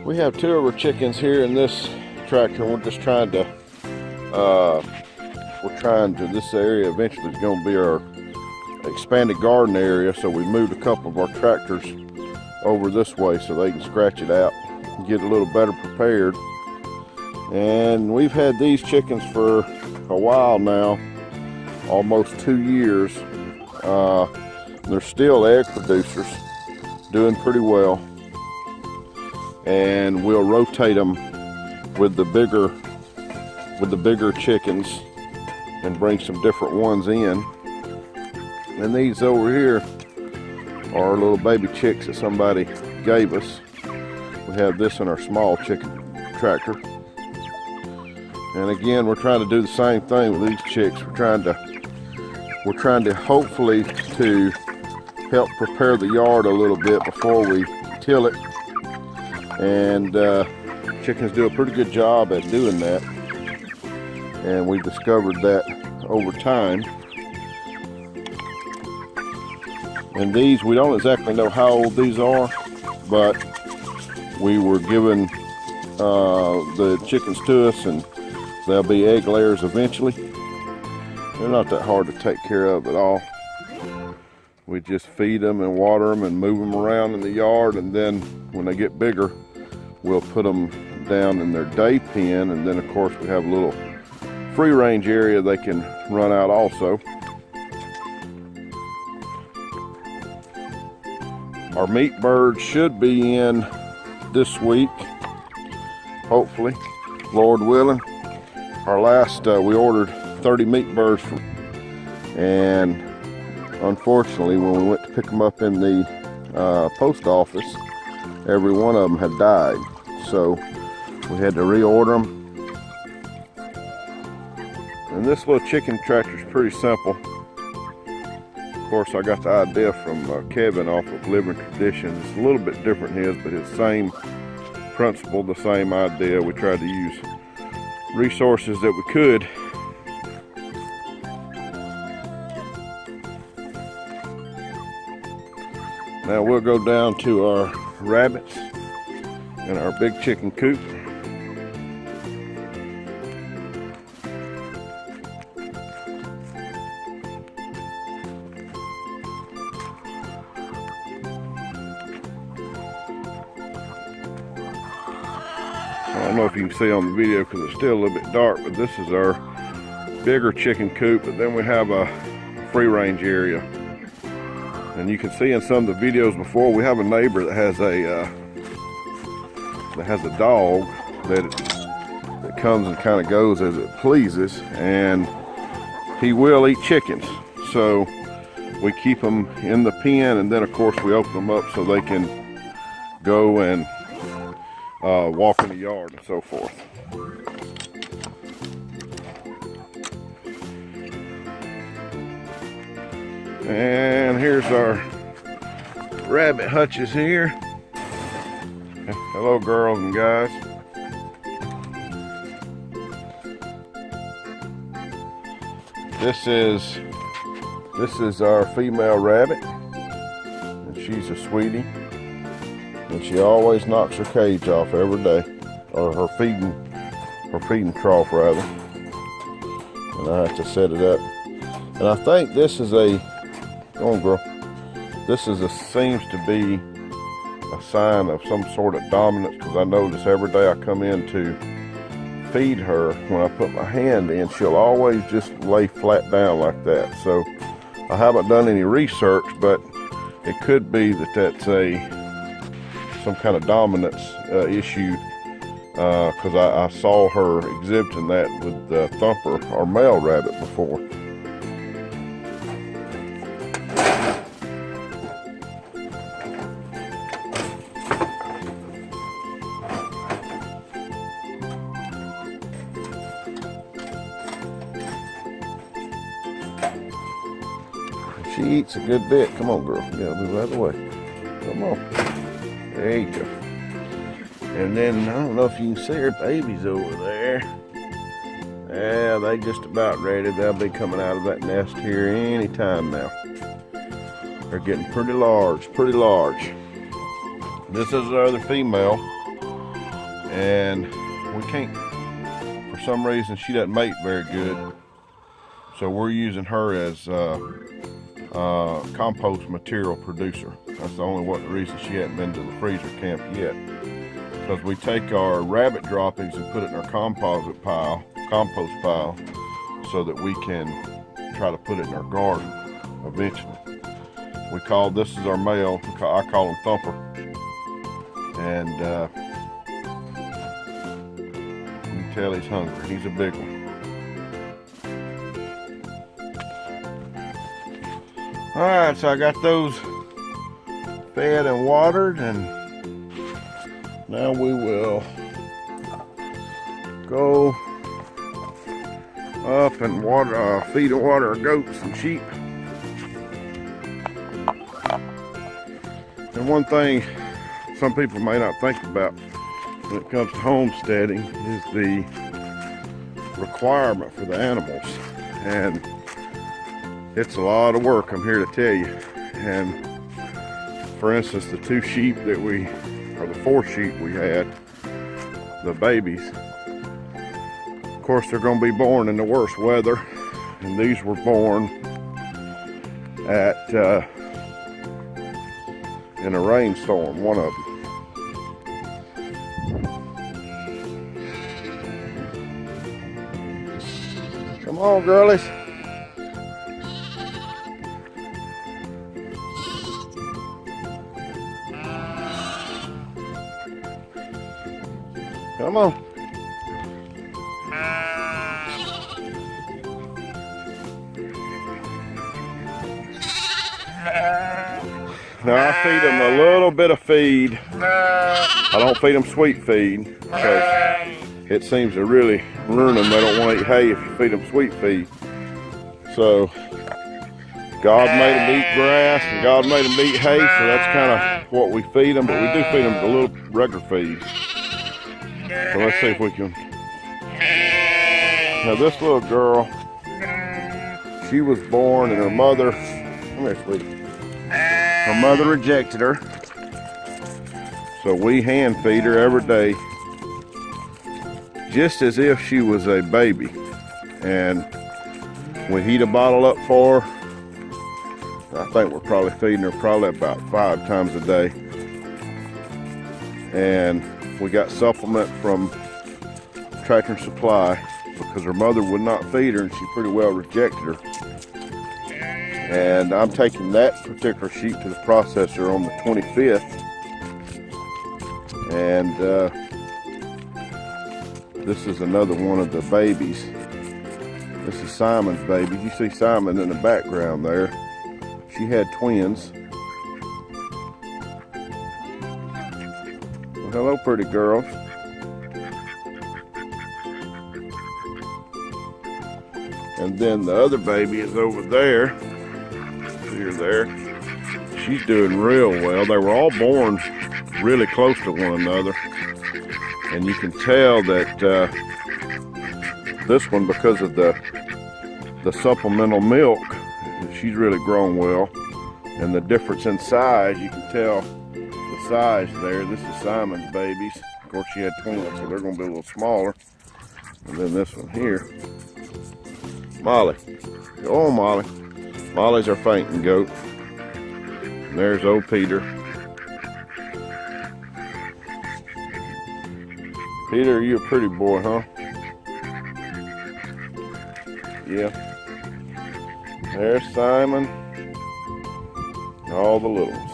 We have 2 of our chickens here in this tractor. We're just trying to, this area eventually is going to be our expanded garden area, so we moved a couple of our tractors over this way so they can scratch it out and get a little better prepared. And we've had these chickens for a while now, almost 2 years. They're still egg producers, doing pretty well. And we'll rotate them with the bigger chickens and bring some different ones in. And these over here are little baby chicks that somebody gave us. We have this in our small chicken tractor. And again, we're trying to do the same thing with these chicks. We're trying to hopefully to help prepare the yard a little bit before we till it. And chickens do a pretty good job at doing that. And we've discovered that over time. And these, we don't exactly know how old these are, but we were given the chickens to us, and they'll be egg layers eventually. They're not that hard to take care of at all. We just feed them and water them and move them around in the yard, and then when they get bigger, we'll put them down in their day pen, and then of course we have a little free range area they can run out also. Our meat birds should be in this week, hopefully, Lord willing. Our last, we ordered 30 meat birds and unfortunately when we went to pick them up in the post office, every one of them had died. So we had to reorder them. And this little chicken tractor is pretty simple. Of course, I got the idea from Kevin off of Living Tradition. It's a little bit different than his, but his same principle, the same idea. We tried to use resources that we could. Now we'll go down to our rabbits in our big chicken coop. I don't know if you can see on the video because it's still a little bit dark, but this is our bigger chicken coop, but then we have a free range area. And you can see in some of the videos before, we have a neighbor that has a dog that comes and kind of goes as it pleases, and he will eat chickens. So we keep them in the pen, and then of course we open them up so they can go and walk in the yard and so forth. And here's our rabbit hutches here. Hello girls and guys. This is our female rabbit, and she's a sweetie. And she always knocks her cage off every day, or her feeding trough rather. And I have to set it up. And I think this is go on, girl. This seems to be a sign of some sort of dominance, because I notice every day I come in to feed her, when I put my hand in, she'll always just lay flat down like that. So I haven't done any research, but it could be that that's some kind of dominance issue, because I saw her exhibiting that with Thumper, our male rabbit, before. She eats a good bit. Come on, girl. Yeah, move out of the way. Come on. There you go. And then, I don't know if you can see her babies over there. Yeah, they just about ready. They'll be coming out of that nest here any time now. They're getting pretty large, pretty large. This is the other female. and we can't, for some reason, she doesn't mate very good. So we're using her as compost material producer. That's the only reason she hadn't been to the freezer camp yet. Because we take our rabbit droppings and put it in our compost pile, so that we can try to put it in our garden eventually. This is our male. I call him Thumper, and you can tell he's hungry. He's a big one. All right, so I got those fed and watered, and now we will go up and feed and water our goats and sheep. And one thing some people may not think about when it comes to homesteading is the requirement for the animals. And it's a lot of work, I'm here to tell you. And for instance, the 4 sheep we had, the babies, of course they're going to be born in the worst weather, and these were born in a rainstorm, one of them. Come on, girlies. Come on. Now I feed them a little bit of feed. I don't feed them sweet feed because it seems to really ruin them. They don't want to eat hay if you feed them sweet feed. So God made them eat grass and God made them eat hay, so that's kind of what we feed them. But we do feed them a little regular feed. So let's see if we can. Now this little girl, she was born and her mother, come here, sweetie. Her mother rejected her. So we hand feed her every day, just as if she was a baby. And we heat a bottle up for her. I think we're probably feeding her about 5 times a day. And we got supplement from Tractor Supply because her mother would not feed her and she pretty well rejected her. And I'm taking that particular sheep to the processor on the 25th. And this is another one of the babies. This is Simon's baby. You see Simon in the background there. She had twins. Well, hello, pretty girls. And then the other baby is over there. See her there. She's doing real well. They were all born really close to one another. And you can tell that this one, because of the supplemental milk, she's really grown well. And the difference in size, you can tell the size there. This is Simon's babies. Of course, she had twins, so they're going to be a little smaller. And then this one here, Molly. Oh, Molly. Molly's our fainting goat. And there's old Peter. Peter, you a pretty boy, huh? Yeah. There's Simon. All the little ones.